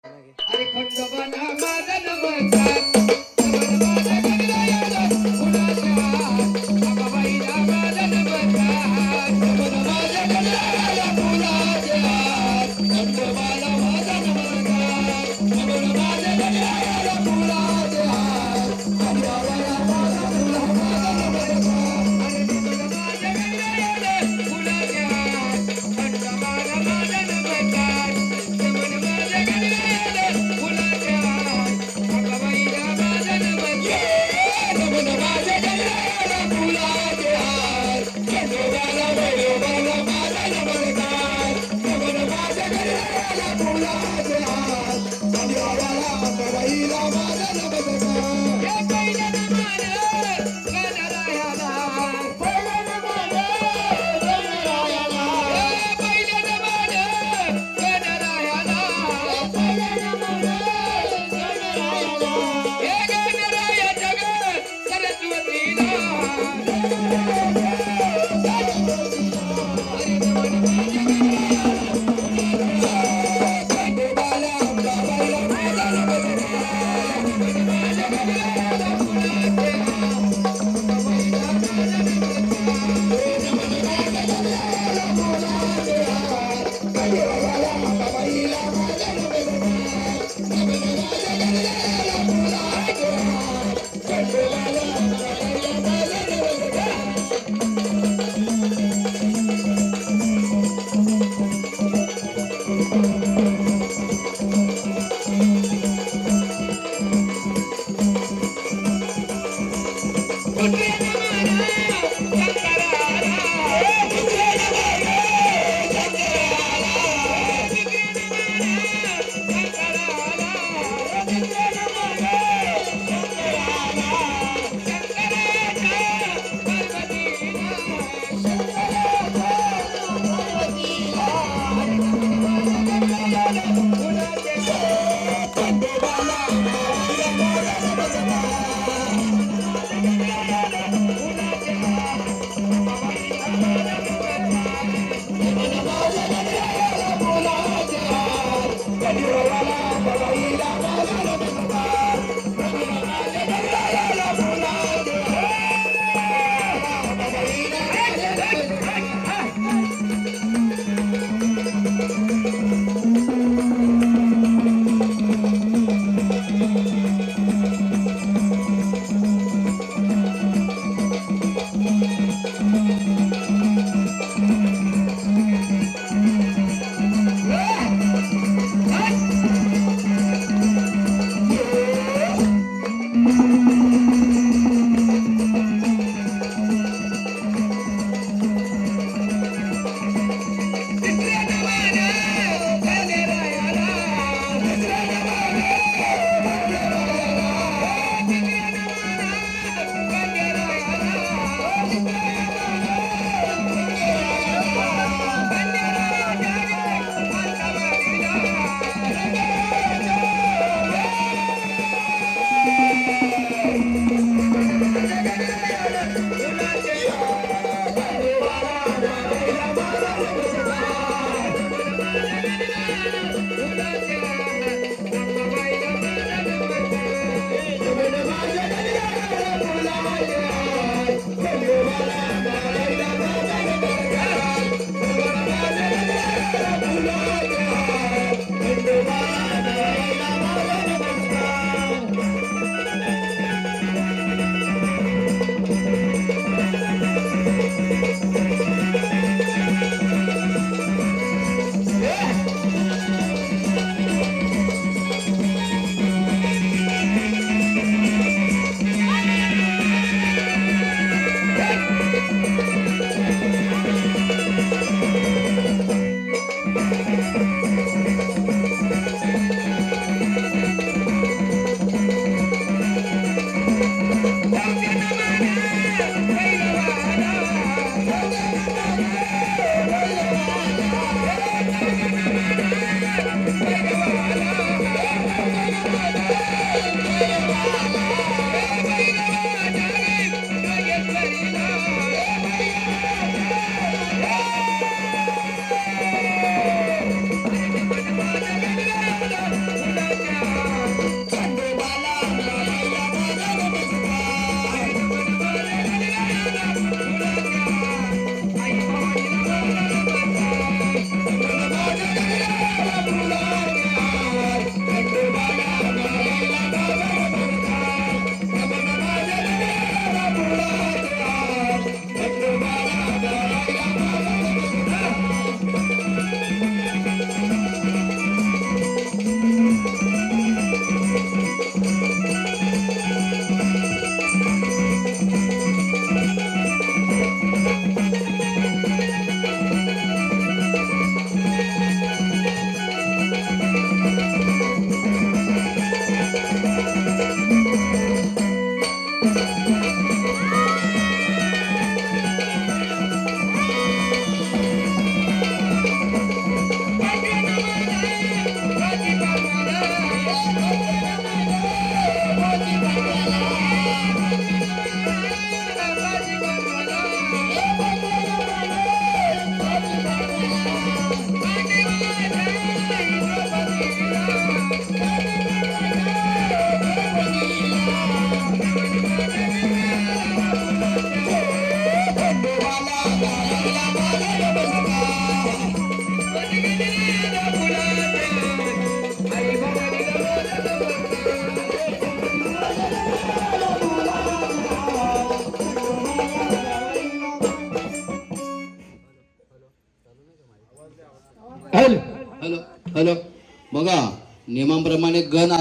अरे खंडोबाला माझा नमस्कार नमन माझा गणरायाला फुलाच्या आबाबाईला माझा नमस्कार नमन माझा गणरायाला फुलाच्या खंडोबाला माझा नमस्कार नमन माझा गणरायाला फुलाच्या खंडोबाला माझा नमस्कार अरे नमन माझा गणरायाला फुलाच्या खंडोबाला माझा नमस्कार नमन माझा गणरायाला फुलाच्या आबाबाईला माझा नमस्कार नमन माझा गणरायाला फुलाच्या खंडोबाला वैभवाला माझा नमस्कार नमन माझा गणरायाला फुलाच्या खंडोबाला आबाबाईला माझा नमस्कार हे पहिलं नमन गणरायाला पहिलं नमन गणरायाला पहिलं नमन गणरायाला पहिलं नमन गणरायाला हे गणराया जगत सरस्वतीला हरी नमन माझ्या खंडोबाला आबाबाईला माझा नमस्कार नमन माझ्या गणरायाला फुलाच्या आबाबाईला माझा नमस्कार नमन माझ्या गणरायाला फुलाच्या खंडोबाला आबाबाईला माझा नमस्कार नमन माझ्या गणरायाला फुलाच्या खंडोबाला आबाबाईला माझा नमस्कार कुठे नमन शंकराला कुठे नमन शंकराला कुठे नमन शंकराला कुठे नमन शंकराला शंकराच्या पार्वतीला शंकराच्या पार्वतीला हरी नमन माझ्या गणरायाला फुलाच्या खंडोबाला आबाबाईला माझा नमस्कार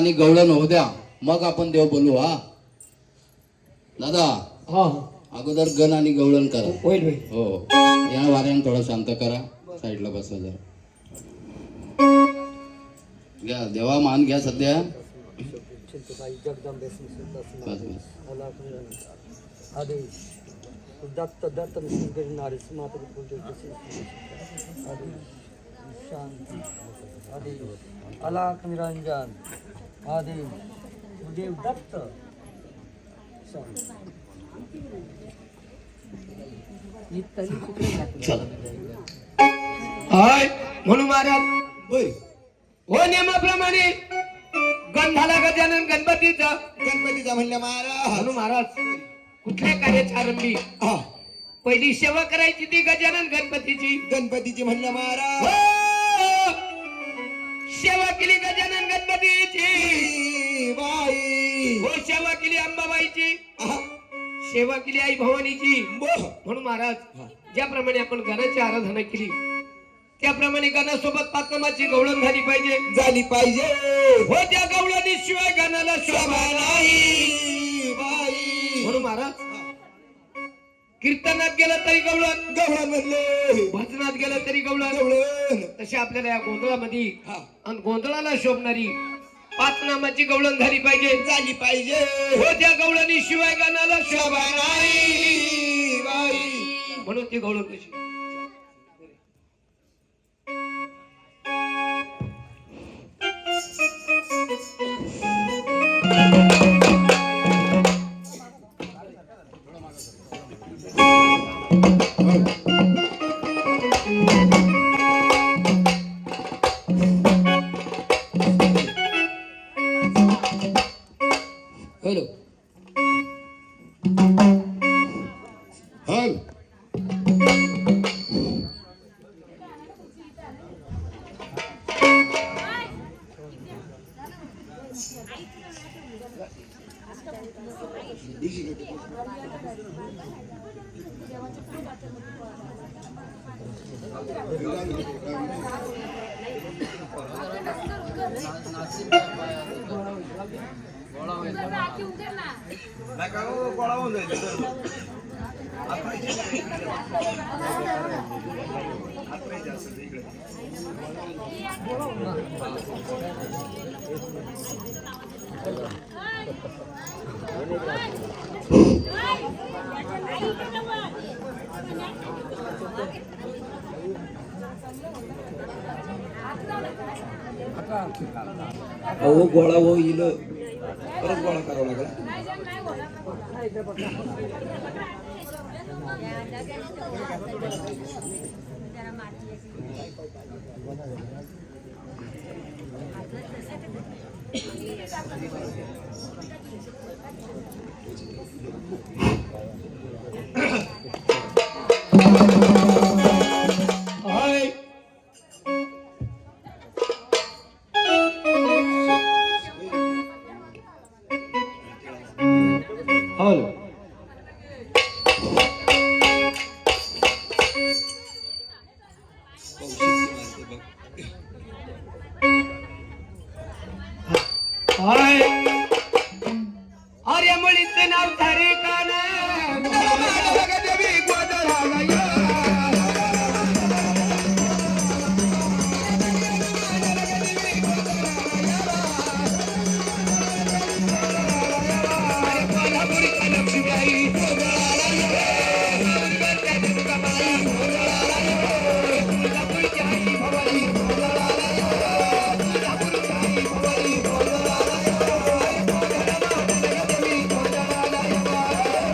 आणि गवळण होऊ द्या, मग आपण देव बोलू. हा दादा, हा अगोदर गण आणि गवळण करा. होईल होईल. हो, या वाऱ्यानं थोडं शांत करा. साईडला बसा जरा. घ्या देवा, मान घ्या सध्या. बस बस. आदेश दत्त दत्त नारी माता आदेश शांती आदेश अलाख निरंजन आदेश देव दत्त शांती. हाय म्हणून महाराज होय. हो नियमाप्रमाणे गंधाला गजानन गणपतीचा गणपतीचा म्हणल्या महाराज. म्हणून महाराज कुठल्या कार्याच्या आरंभी हा, पहिली सेवा करायची ती गजानन गणपतीची. गणपतीची म्हणल्या महाराज. हो! सेवा केली गजानन गणपतीची. बाई हो सेवा केली अंबाबाईची. हा, सेवा केली आई भवानीची. ब- म्हणून महाराज ज्याप्रमाणे आपण गणाची आराधना केली त्याप्रमाणे गणासोबत पाचनामाची गवळण झाली पाहिजे. झाली पाहिजे. हो त्या गवळणीशिवाय गणाला शोभा नाही. बाई म्हणून महाराज कीर्तनात गेलं तरी गवळण, गवळण म्हणले. भजनात गेलं तरी गवळण. गवळण. तशी आपल्याला या गोंधळामध्ये हा, आणि गोंधळाला शोभणारी पाच नामाची गवळण झाली पाहिजे. झाली पाहिजे. हो त्या गवळणीशिवाय गणाला शोभा नाही. बाई म्हणून ती गवळण कशी हॅलो हॅलो अहो गोळा हो येईल परत गोळा करावा लागेल. हाय हॅलो हाय अरे मुलीचे नाव तारे काना देवी गोदराला या. कोल्हापुरीच्या लक्ष्मीबाई गोदराला या. दुर्गाच्या दुर्गाबाई गोदराला या. कोल्हापुरीच्या आई भवानी गोदराला या. कोल्हापुरीच्या आई भवानी गोदराला या. कोल्हापुरीच्या देवी गोदराला या.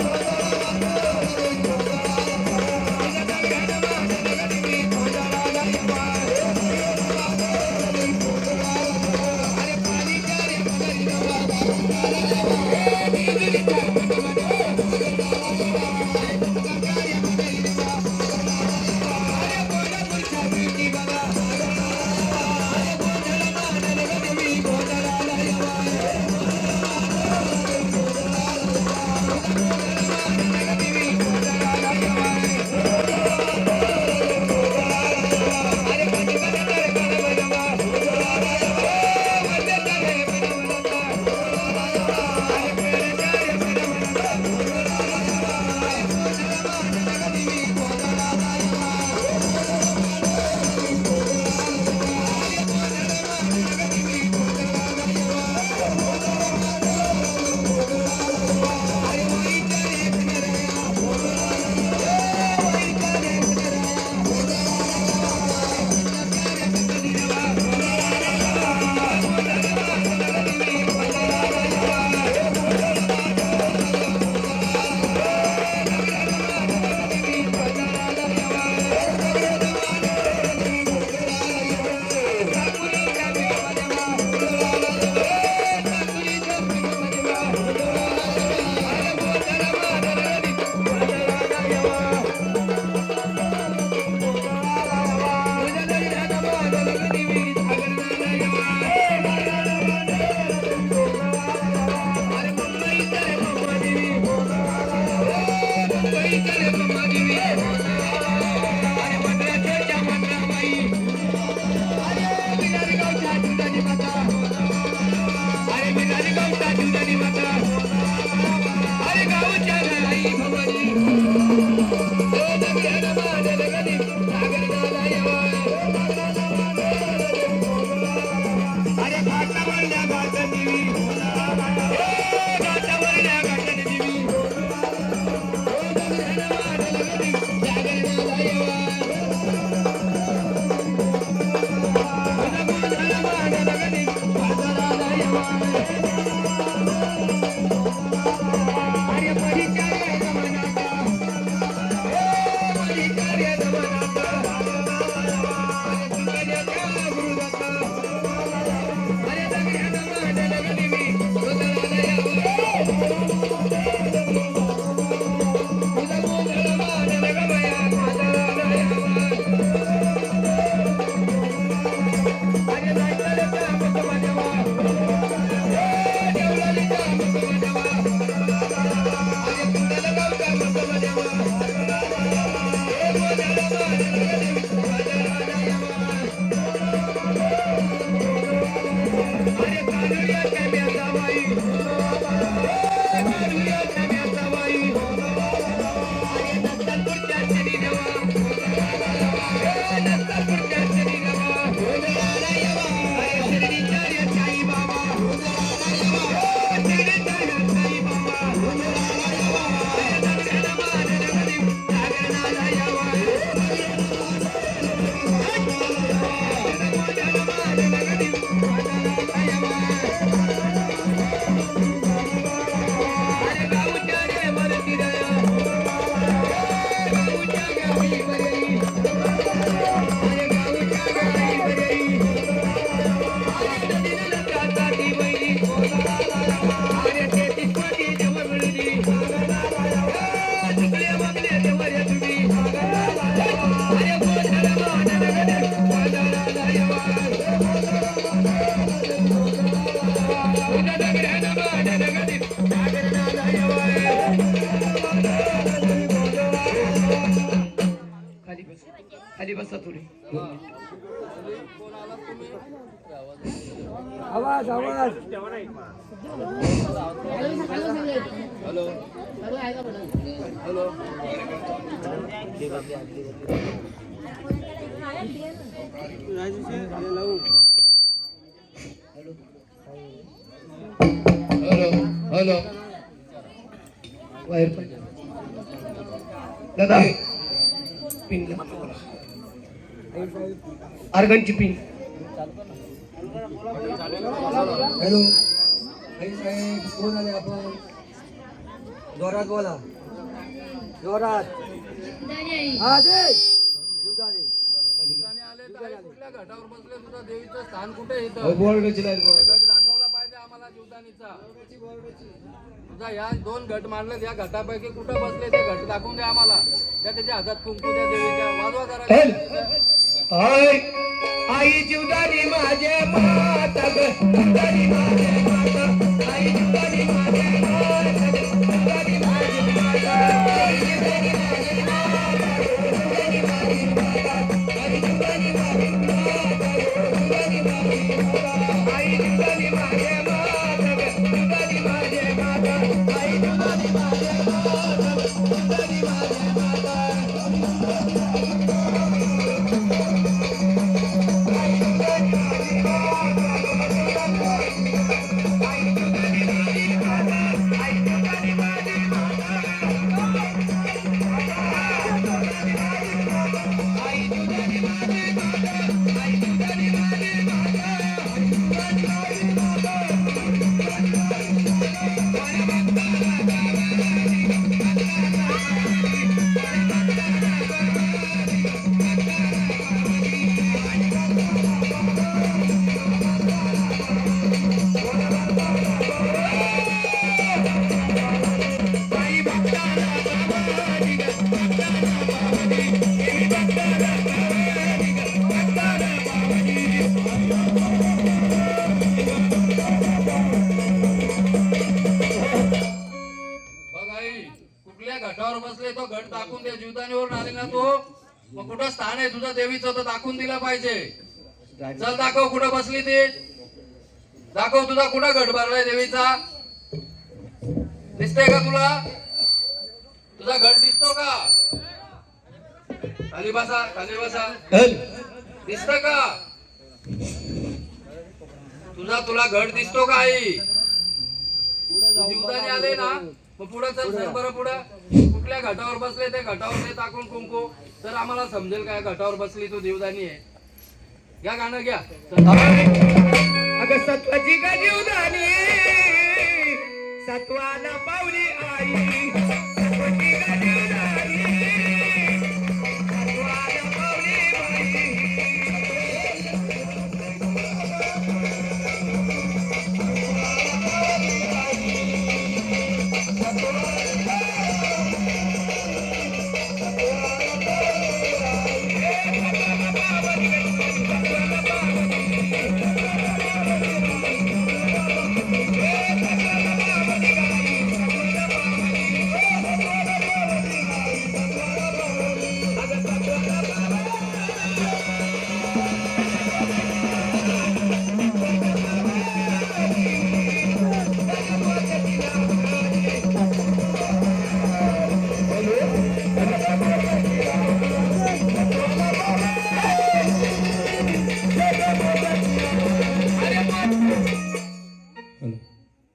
बसा थोडी आवाज आवाज हॅलो हॅलो हॅलो हॅलो बाहेर पाहिजे दादा पिन घ्या. अर्गनची पिन हॅलो आई साहेब कोण आले आपण जोरात बोला जोरात हा दे जीवदानी कुठल्या घाटावर बसले तुझा देवीचं स्थान कुठे येतं बोर्डची लाईट गट दाखवला पाहिजे आम्हाला जीवदानीचा तुझा या 2 गट मांडले या घटापैकी कुठं बसले ते घट दाखवून द्या आम्हाला त्या त्याच्या हातात कुंकू द्या देवीच्या वाजवा जरा हाय आई जीवदानी माझे माता ग जीवदानी माझे माता आई जीवदानी माझे माता ग जीवदानी माझे माता आई जीवदानी माझे माता जीवदानी माझे माता आई जीवदानी माझे माता जीवदानी माझे माता आई जीवदानी माझे माता ग जीवदानी माझे माता आई जीवदानी माझे माता ग जीवदानी माझे माता कुठल्या घाटावर बसले तो घट दाखवून दे जीवदानीवर आले ना तो मग कुठं स्थान आहे तुझं देवीचं तर दाखवून दिलं पाहिजे चल दाखव कुठं बसली ती दाखव तुझा कुठं घट भरलाय देवीचा दिसतंय का तुला तुझा घट दिसतो का खाली बसा दिसत का तुला घट दिसतो का आई तू जीवदानी आले ना मग पुढे चल सर बरं पुढं कुठल्या घाटावर बसले ते घाटावर ते टाकून कुंकू तर आम्हाला समजेल काय घाटावर बसली तू जीवदानी आहे घ्या गाणं घ्या अगं सत्वाची ग जीवदानी सत्वाला पावली आई सत्वाची ग जीवदानी सत्वाला पावली बाई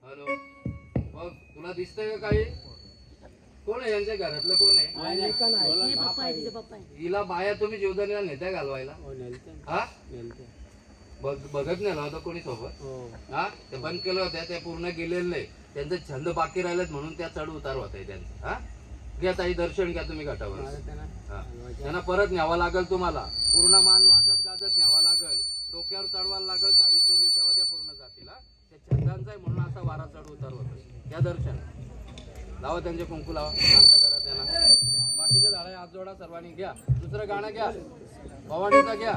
हॅलो मग तुला दिसतंय का काही कोण आहे यांच्या घरातलं कोण आहे हिला बाया तुम्ही जीवदानीला नेत्या घालवायला हा बघत नाही होतं कोणी सोबत हा ते बंद केलं होत्या ते पूर्ण गेलेलं नाही त्यांचे छंद बाकी राहिलेत म्हणून त्या चढ उतार होत आहे त्यांचं हा घ्या ताई दर्शन घ्या तुम्ही घाटावर त्यांना परत न्यावं लागेल तुम्हाला पूर्ण मान वाजत गाजत न्यावा लागेल डोक्यावर चढवायला लागेल साडी चोली तेव्हा त्या पूर्ण जातील त्या छंदांचा आहे म्हणून असा वारा चढ उतार होत घ्या दर्शन लावा त्यांचे कुंकू लावा शांत करा त्यांना बाकीचे झाडे हात जोडा सर्वांनी घ्या दुसरं गाणं घ्या भवानीचा घ्या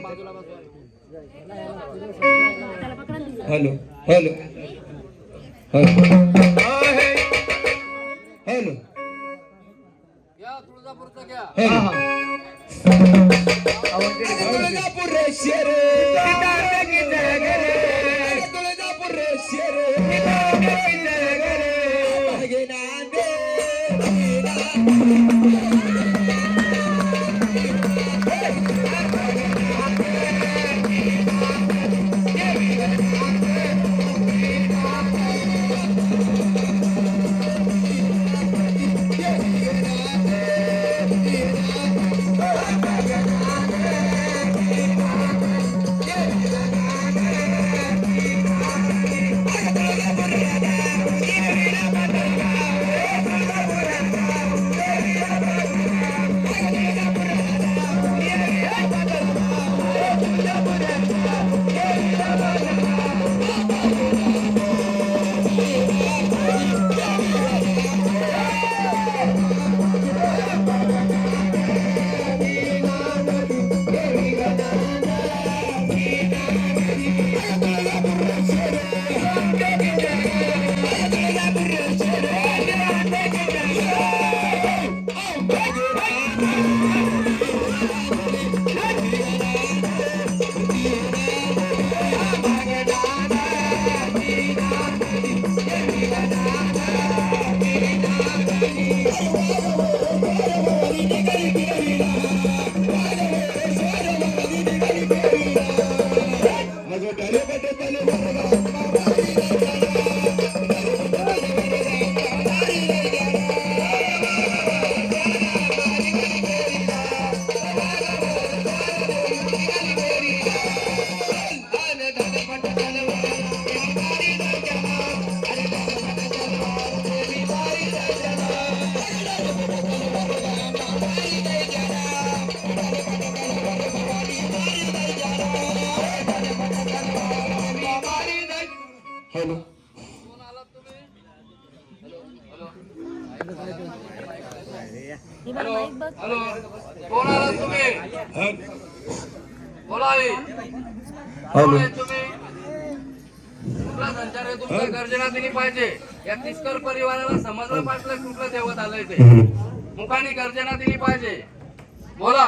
बाजूला बसवा हॅलो हॅलो हॅलो पुढचं घ्या. तुळजापूर रे शेर तुळजापूर रे शेर हॅलो कोण आलात तुम्ही? हॅलो हॅलो कोण आलात तुम्ही? बोला आई. कोण आहे तुम्ही? कुठला संचार आहे तुमचा? गर्जना दिली पाहिजे. या तिस्कर परिवाराला समजलं पाहिजे कुठलं देवत आलंय ते. मुखाने गर्जना दिली पाहिजे. बोला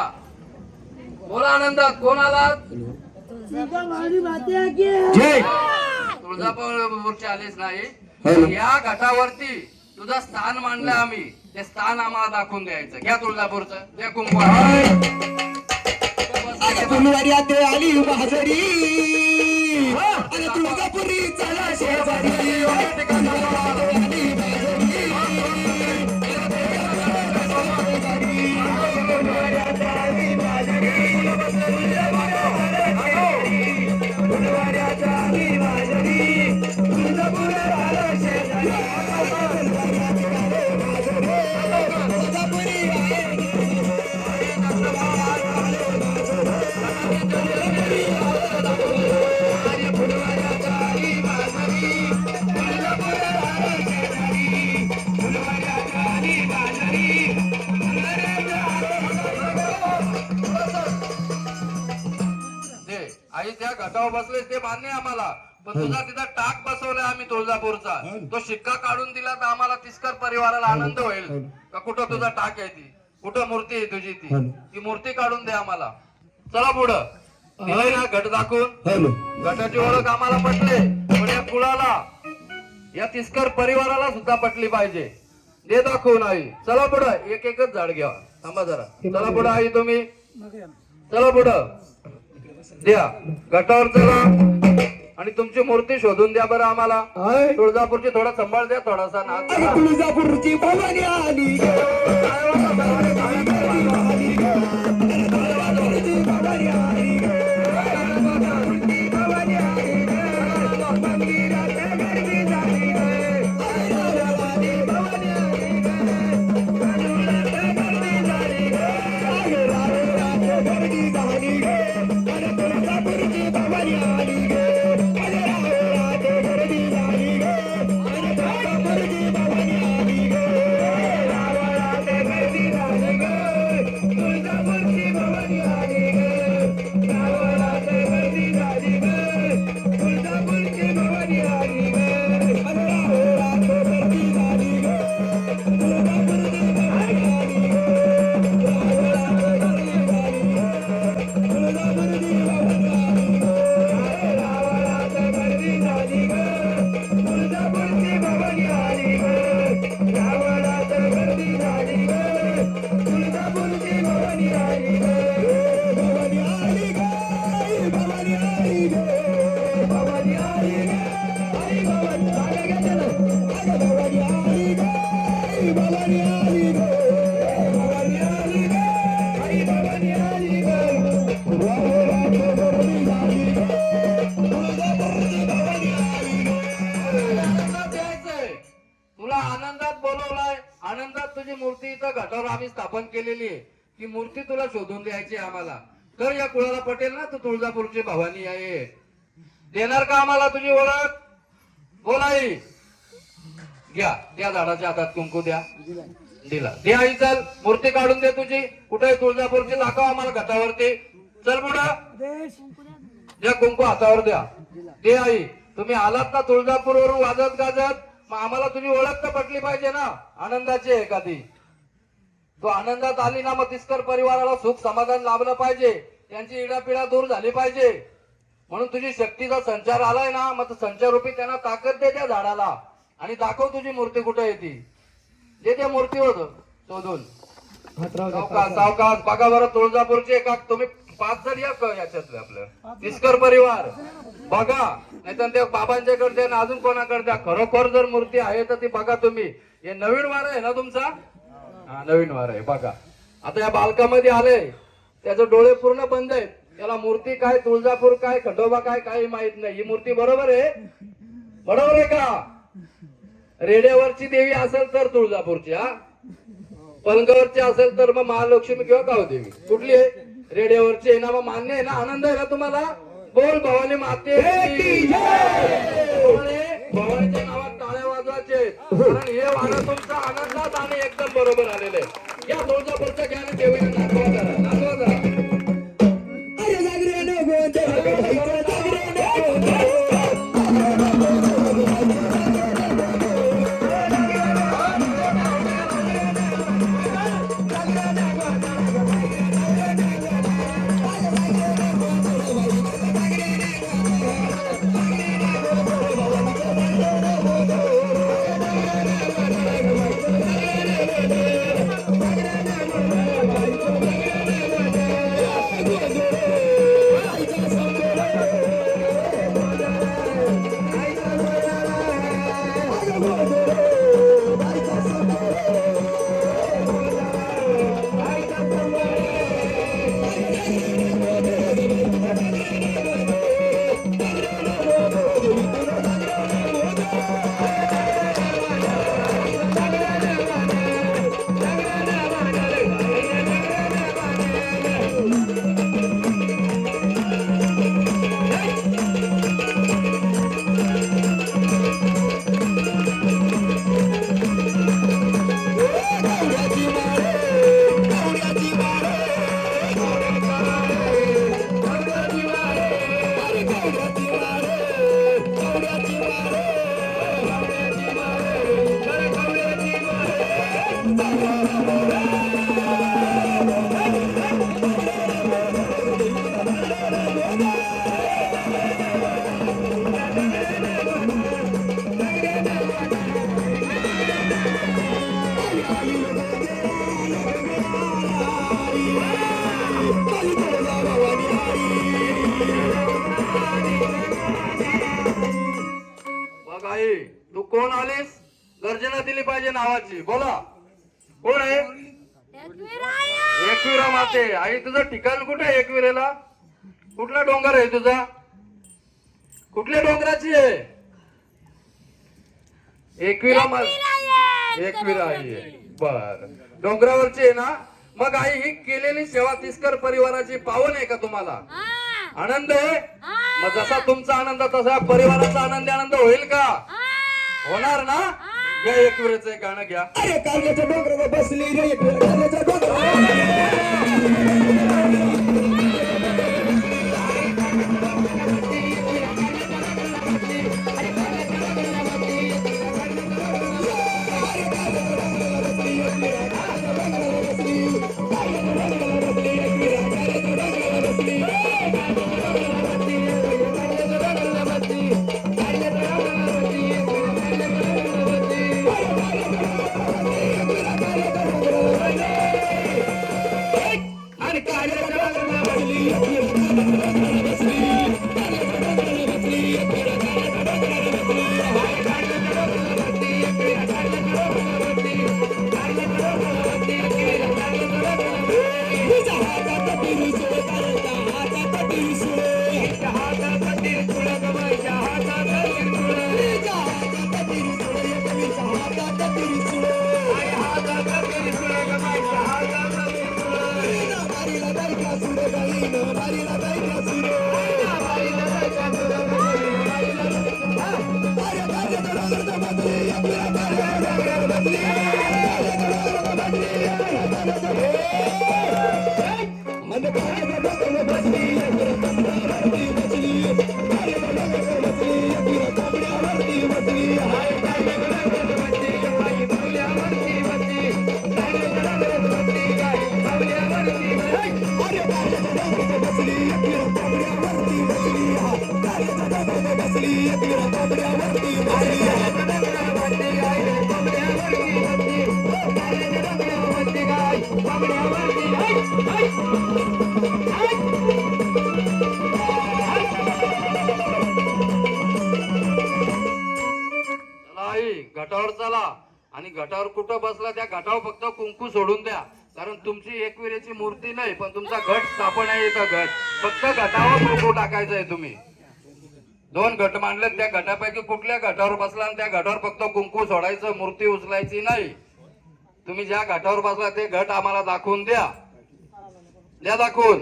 बोला आनंदात. कोण आलात? जय तुळजापूरचे आलेच नाही. या घाटावरती तुझं स्थान मांडलं आम्ही. ते स्थान आम्हाला दाखवून द्यायचं. घ्या तुळजापूरचं. द्या कुंकू. फुलवाड्यात आली महाजरी आणि तुळजापुरी चला शेजारी आई त्या घाटावर बसले ते मान्य आहे आम्हाला. पण तुझा तिथं टाक बसवलाय आम्ही तुळजापूरचा. तो शिक्का काढून दिला तर आम्हाला तिस्कर परिवाराला आनंद होईल. का कुठं तुझा टाक आहे ती? कुठं मूर्ती आहे तुझी? ती मूर्ती काढून दे आम्हाला. चला पुढं. दिलंय ना घट दाखवून. घटाची ओळख आम्हाला पटले. पण या कुळाला या तिस्कर परिवाराला सुद्धा पटली पाहिजे. दे दाखवून आई. चला पुढं. एक एकच झाड घ्या. थांबा जरा. चला पुढं आई तुम्ही. चला पुढं. द्या घटावर चला आणि तुमची मूर्ती शोधून द्या बरं आम्हाला. तुळजापूरची थोडा सांभाळ द्या. थोडासा नाच. तुळजापूरची भवानी आली आनंदात यायचंय. तुला आनंदात बोलवलाय. आनंदात तुझी मूर्ती इथं घटावर आम्ही स्थापन केलेली आहे. ती मूर्ती तुला शोधून द्यायची आहे आम्हाला. तर या कुळाला पटेल ना तू तुळजापूरची भवानी आहे. देणार का आम्हाला तुझी ओळख? बोलाई घ्या. त्या झाडाच्या हातात कुंकू द्या. दिला. दे आई चल. मूर्ती काढून दे तुझी. कुठे तुळजापूरची दाखव आम्हाला घटावरती. चल पुढं. द्या कुंकू हातावर द्या. दे आई. तुम्ही आलात ना तुळजापूरवरून वाजत गाजत, मग आम्हाला तुझी ओळख तर पटली पाहिजे ना. आनंदाची आहे एखादी. तो आनंदात आली ना मग तिस्कर परिवाराला सुख समाधान लाभलं पाहिजे. त्यांची इडापिडा दूर झाली पाहिजे. म्हणून तुझी शक्तीचा संचार आलाय ना, मग संचाररूपी त्यांना ताकद दे त्या झाडाला आणि दाखव तुझी मूर्ती कुठे येते. जे त्या मूर्ती होत शोधून. सावकाश सावकाश बघा बरं. तुळजापूरचे एका तुम्ही 5 जण या याच्यातले आपलं तिस्कर परिवार बघा. नाही तर त्या बाबांच्याकडे द्या अजून कोणाकडे द्या. खरोखर जर मूर्ती आहे तर ती बघा तुम्ही. हे नवीन वार आहे ना तुमचा? हा नवीन वार आहे बघा. आता या बालकामध्ये आले त्याचे डोळे पूर्ण बंद आहेत. त्याला मूर्ती काय, तुळजापूर काय, खंडोबा काय काही माहित नाही. ही मूर्ती बरोबर आहे? बरोबर आहे का? रेड्यावरची देवी असेल तर तुळजापूरची, हा पलंगावरची असेल तर मग महालक्ष्मी किंवा गावदेवी. कुठली आहे? रेड्यावरची आहे ना. मग मान्य आहे ना? आनंद आहे ना तुम्हाला? बोल भवानी माते. भवानीच्या नावात टाळ्या वाजवायचे. कारण हे वारं तुमचा आनंदात आणि एकदम बरोबर आलेलं आहे. या तुळजापूरच्या ज्ञान देवीने नाचवा जरा. नाचवा जरा. तू कोण आलीस? गर्जना दिली पाहिजे नावाची. बोला कोण आहे? एकविरा माते. आई तुझं ठिकाण कुठे आहे? एकविरेला कुठला डोंगर आहे तुझा? कुठल्या डोंगराची आहे? एकविरा माते. एकविरा आई आहे. बर डोंगरावरची आहे ना. मग आई ही केलेली सेवा तिस्कर परिवाराची पावन आहे का तुम्हाला? आनंद आहे? मग जसा तुमचा आनंद तसा परिवाराचा आनंद होईल का? होणार ना? या एकविरेचं एक गाणं घ्या. अरे कारल्याच्या डोंगरावर बसली रे कारल्याच्या बाईला जायच्या सुरे बाईला जायच्या सुरे बाईला अरे कार्य बदली एकविरा कार्य बदली मन कार्य बदली एकविरा बदली एकविरा तांबड्यावरती बसली हाय कार्य बदली बाई बावल्यावरती बसली कार्य बदली बाई बावल्यावरती अरे कार्य बसली एकविरा तांबड्यावरती बसली कार्य बसली एकविरा तांबड्यावरती चला आई घटावर चला आणि घटावर कुठं बसला त्या घटावर फक्त कुंकू सोडून द्या कारण तुमची एकविरेची मूर्ती नाही पण तुमचा घट स्थापन आहे इथं घट फक्त घटावर कुंकू टाकायचं आहे तुम्ही 2 घट मांडले त्या घटापैकी कुठल्या घटावर बसला आणि त्या घटावर फक्त कुंकू सोडायचं मूर्ती उचलायची नाही तुम्ही ज्या घटावर बसला ते घट आम्हाला दाखवून द्या द्या दाखवून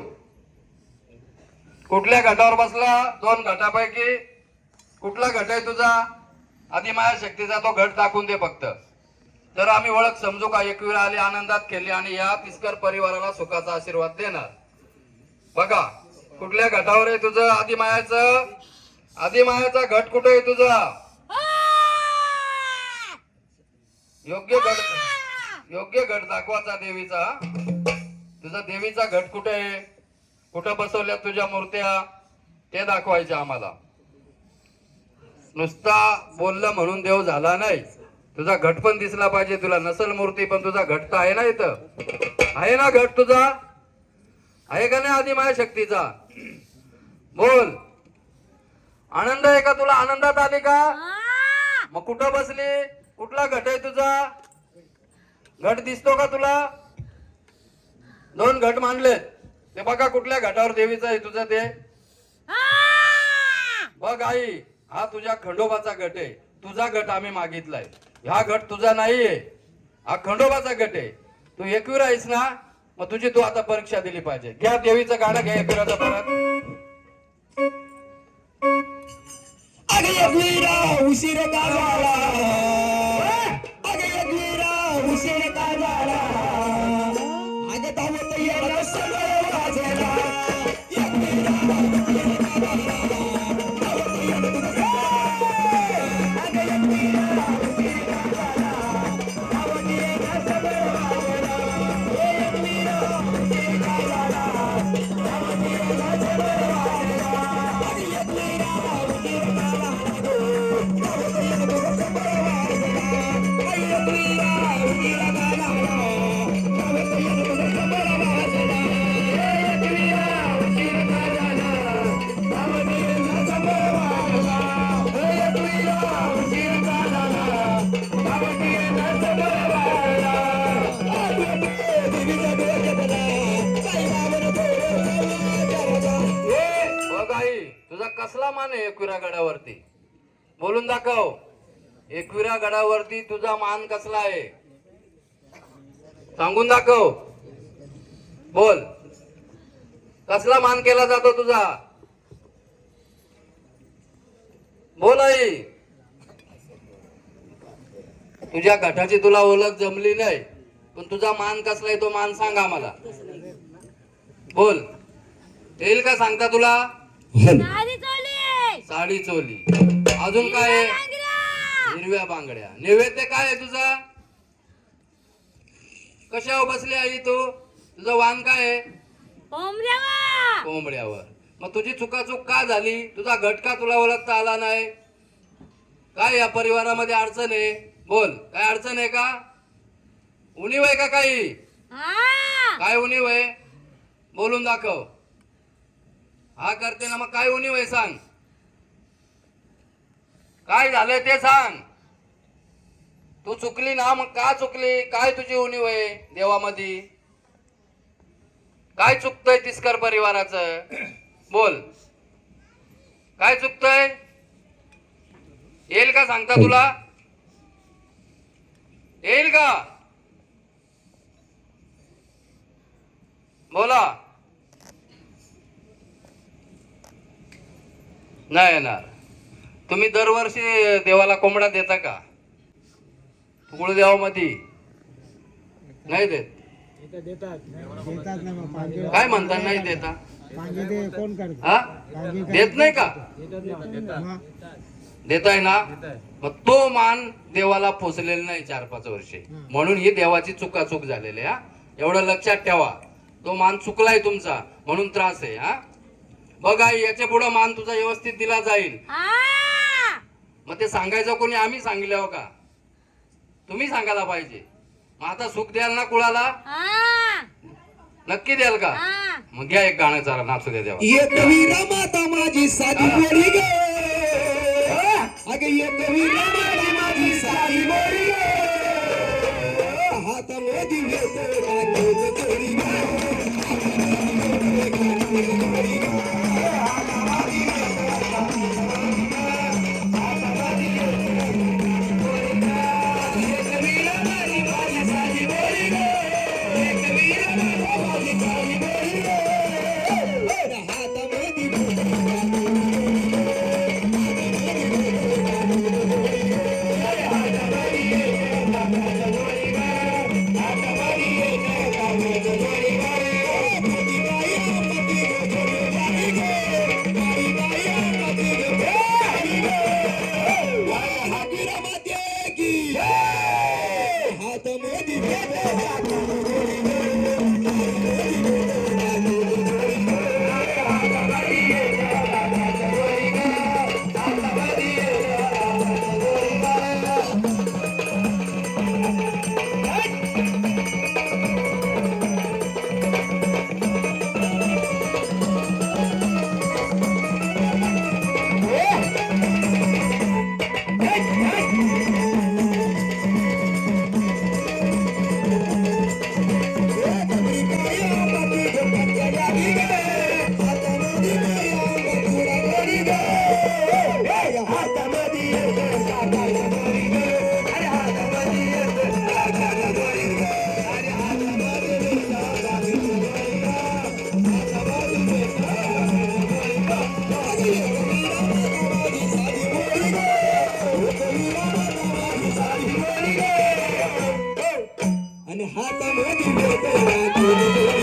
कुठल्या घटावर बसला 2 घटापैकी कुठला घट आहे तुझा आदिमाया शक्तीचा तो घट दाखवून दे फक्त तर आम्ही ओळख समजू का एकविरा आली आनंदात केली आणि या तिसकर परिवाराला सुखाचा आशीर्वाद देणार बघा कुठल्या घटावर आहे तुझं आदिमायाचा घट कुठे आहे तुझा योग्य घट दाखवाचा देवीचा तुझा देवीचा घट कुठे आहे कुठं बसवल्या तुझ्या मूर्त्या ते दाखवायच्या आम्हाला नुसता बोललं म्हणून देव झाला नाही तुझा घट पण दिसला पाहिजे तुला नसल मूर्ती पण तुझा घट तर आहे ना इथं आहे ना घट तुझा आहे का नाही आदिमाया शक्तीचा बोल आनंद आहे का तुला आनंदात आली का मग कुठं बसली कुठला घट आहे तुझा घट दिसतो का तुला 2 घट मांडलेत ते बघा कुठल्या घटावर देवीचं आहे तुझं ते बघ आई हा तुझ्या खंडोबाचा गट आहे तुझा गट आम्ही मागितलाय हा गट तुझा नाहीये हा खंडोबाचा गट आहे तू एकविरा आहेस ना मग तुझी तू आता परीक्षा दिली पाहिजे घ्या देवीचं गाणं घ्या एकविराचं परत अगे एकविरा उशीर का झाला अगे एकविरा उशीर का झाला अगे धावत येणार सगळं वाजेला एकविरा उशीर का झाला धावत येणार अगे एकविरा उशीर का झाला धावत येणार सगळं वाजेला एकविरा उशीर का झाला धावत येणार सगळं वाजेला अगे एकविरा उशीर का तुझा कसला मान आहे एकविरा गडावरती बोलून दाखव एकविरा गडावरती तुझा मान कसला आहे सांगून दाखव बोल कसला मान केला जातो तुझा बोल आई तुझ्या घटाची तुला ओळख जमली नाही पण तुझा मान कसला आहे तो मान सांगा मला बोल येईल का सांगता तुला साडी चोली अजून काय हिरव्या बांगड्या नैवेद्य काय आहे तुझा कशावर बसली आई तू तुझं वाण काय आहे कोंबड्यावर मग तुझी चुकाचूक का झाली तुझा घट का तुला ओळखता आला नाही काय या परिवारामध्ये अडचण आहे बोल काय अडचण आहे का उणीव आहे का काही काय उणीव आहे बोलून दाखव हा करते ना मग काय उणीव आहे सांग काय झालंय ते सांग तू चुकली ना मग का चुकली काय तुझी उणीव आहे देवामध्ये काय चुकतंय तिसकर परिवाराचं बोल काय चुकतंय येईल का सांगता तुला येईल का बोला नाही येणार. तुम्ही दरवर्षी देवाला कोंबडा देता का? कुळदेवामध्ये नाही देत. काय म्हणता नाही देता? हा देत नाही का? देताय ना? मग तो मान देवाला पोचलेला नाही 4-5 वर्षे, म्हणून ही देवाची चुकाचूक झालेली. हा एवढं लक्षात ठेवा. तो मान चुकलाय तुमचा म्हणून त्रास आहे. हा बघा याच्या पुढे मान तुझा व्यवस्थित दिला जाईल. मग ते सांगायचं कोणी? आम्ही सांगितलं का? तुम्ही सांगायला पाहिजे. मग आता सुख द्याल ना कुळाला? नक्की द्याल का? मग घ्या एक गाणं जरा नाचू द्या देवा. एक वीरा माता माझी साधी गोरी गे, अगे एक वीरा माता माझी साधी गोरी गे, हात मोदी घेतो राखीव गोरी गे. आणि हातामध्ये घेतो राखीव गोरी गे.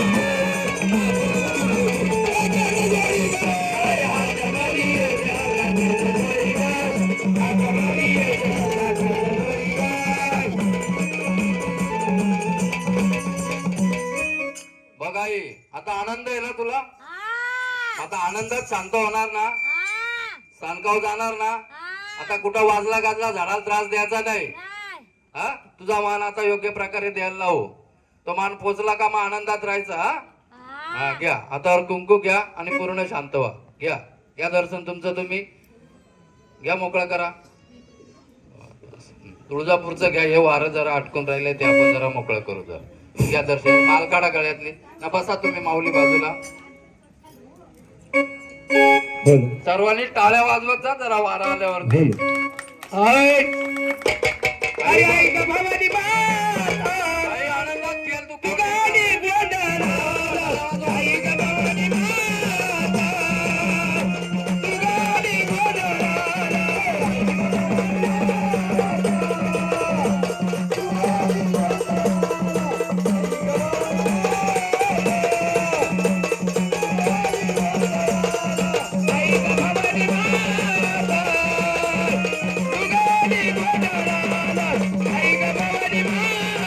बघा ये आता आनंद आहे ना तुला? आता आनंदात शांत होणार ना? सानकाव जाणार ना? आता कुठं वाजला गाजला झाडाला त्रास द्यायचा नाही. हा तुझा मान आता योग्य प्रकारे द्यायला लावू. तो मान पोचला का मग आनंदात राहायचा. हा घ्या हातावर कुंकू घ्या आणि पूर्ण शांत व्हा. घ्या घ्या दर्शन तुमचं तुम्ही घ्या. मोकळा करा. तुळजापूरचं घ्या. हे वारं जरा अटकून राहिले ते आपण जरा मोकळं करू. जरा घ्या दर्शन. माल काढा गळ्यातली ना. बसा तुम्ही माऊली बाजूला. सर्वांनी टाळ्या वाजवत जा जरा वारा आल्यावरती. आई आई ग भवानी माता, काही आनंदात खेळ तू गाणी गोंधळा. आई ग भवानी माता, गाणी गोंधळा. आई ग भवानी माता, गाणी गोंधळा. आई ग भवानी माता.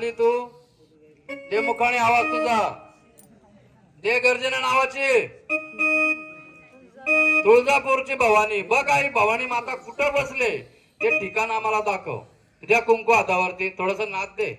आली तू दे मुखाने आवाज तुझा दे गर्जना नावाची तुळजापूरची भवानी बघ आई भवानी माता कुठं बसले ते ठिकाण आम्हाला दाखव द्या कुंकू हातावरती थोडस नाद दे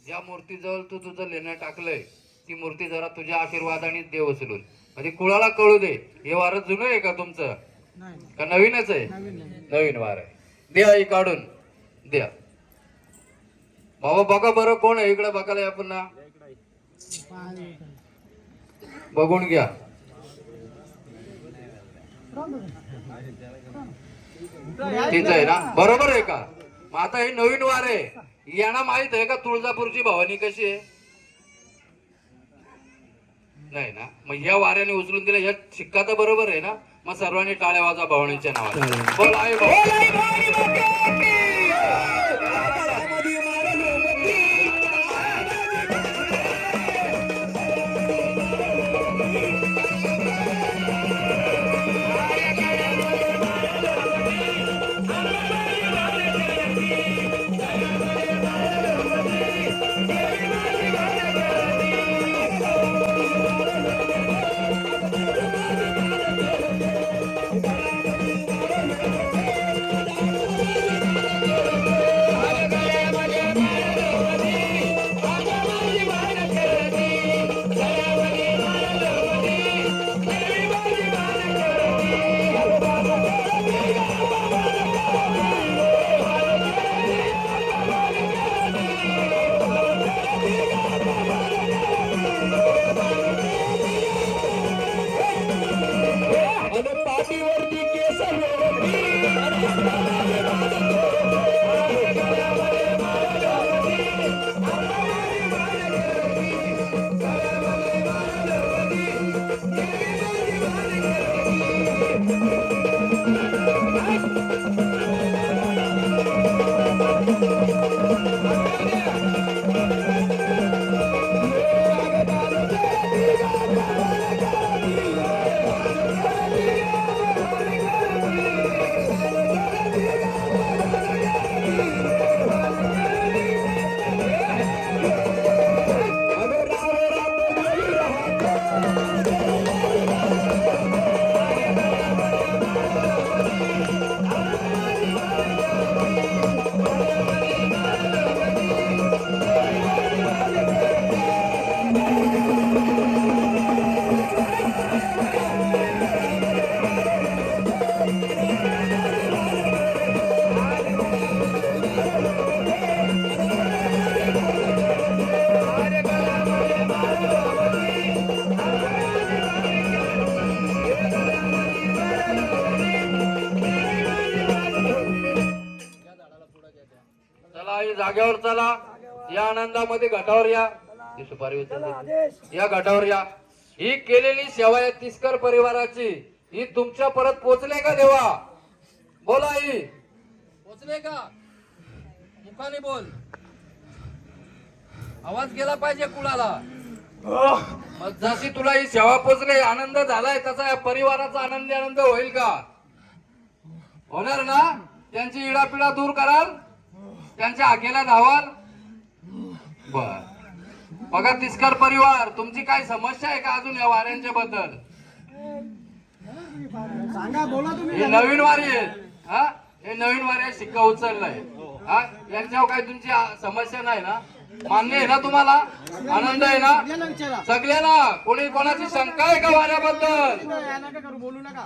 ज्या मूर्तीजवळ तू तुझं लेणं टाकलंय ती मूर्ती जरा तुझ्या आशीर्वादाने दे उचलून म्हणजे कुळाला कळू दे हे वार जुनं आहे का तुमचं का नवीनच आहे नवीन वार आहे द्या आई काढून द्या बाबा बघा बरं कोण आहे इकडे बघायला या पुन्हा बघून घ्या तीच आहे ना बरोबर आहे का मग आता हे नवीन वार आहे यांना माहित आहे का तुळजापूरची भवानी कशी आहे नाही ना मग या वाऱ्याने उचलून दिला या शिक्का तर बरोबर आहे ना मग सर्वांनी टाळ्या वाजा भवानीच्या नावाने बोल आई भवानी जागेवर चला या आनंदामध्ये घाटावर या सुपारी या घाटावर या ही केलेली सेवा या तिसकर परिवाराची ही तुमच्या परत पोचले का देवा बोला आई पोचले का मुखाने बोल आवाज गेला पाहिजे कुणाला मग जशी तुला ही सेवा पोचले आनंद झालाय तसा या परिवाराचा आनंद होईल का होणार ना त्यांची इडापिडा दूर कराल त्यांच्या आगेला धावाल बर बघा तिसकर परिवार तुमची काय समस्या आहे का अजून या वाऱ्यांच्या बद्दल सांगा बोला तुम्ही हे नवीन वारी आहे हा हे नवीन वारी शिक्का उचललाय हा यांच्यावर काही तुमची समस्या नाही ना? मान्य आहे ना तुम्हाला? आनंद आहे ना सगळ्यांना? कोणी कोणाची शंका आहे का वाऱ्याबद्दल?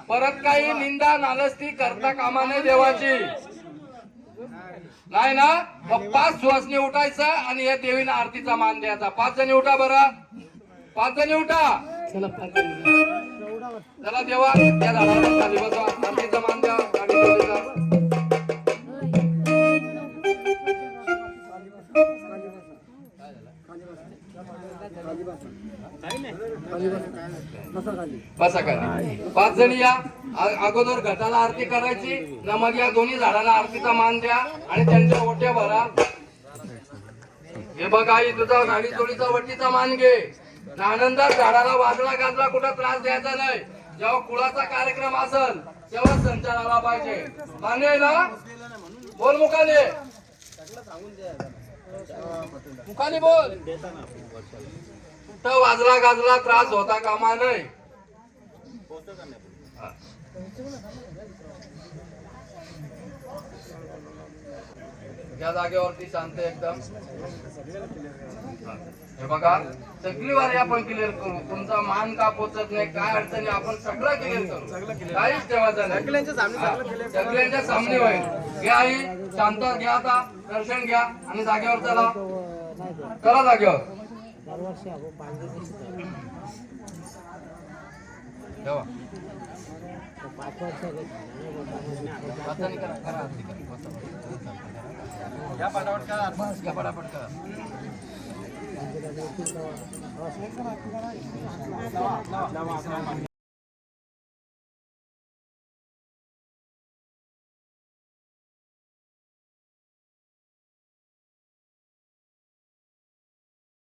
परत काही निंदा नालस्ती करता कामा नये देवाची, नाही ना? मग 5 सुवासनी उठायचं आणि या देवीला आरतीचा मान द्यायचा. 5 जणी उठा बरं, 5 जणी उठा. चला देवा त्या झाडाला खाली बसा, आरतीचा मान द्या. गाडी ठेवली बसा खाली. 5 जणी या. अगोदर घटाला आरती करायची ना, मग या दोन्ही झाडांना आरतीचा मान द्या आणि त्यांच्या ओट्या भरा. हे बघ आई, तुझा गाडी चोळीचा वटीचा मान घे. आनंदात झाडाला वाजला गाजला कुठं त्रास द्यायचा नाही. जेव्हा कुळाचा कार्यक्रम असेल तेव्हा संचार आला पाहिजे. मान्य आहे ना? बोल मुखाने, मुखाने बोल. कुठं वाजला गाजला त्रास होता कामा नाही. या जागेवरती शांत एकदम. हे बघा सगळी वारी आपण क्लिअर करू. तुमचा मान का पोचत नाही, काय अडचणी आपण सगळं क्लिअर करू. काहीच ठेवायचं नाही. सगळ्यांच्या सामने होईल. घ्या आई, शांत घ्या. आता दर्शन घ्या आणि जागेवर चला. चला जागेवर. ठेवा. या पटापट करा. बस घ्या पटापट करा.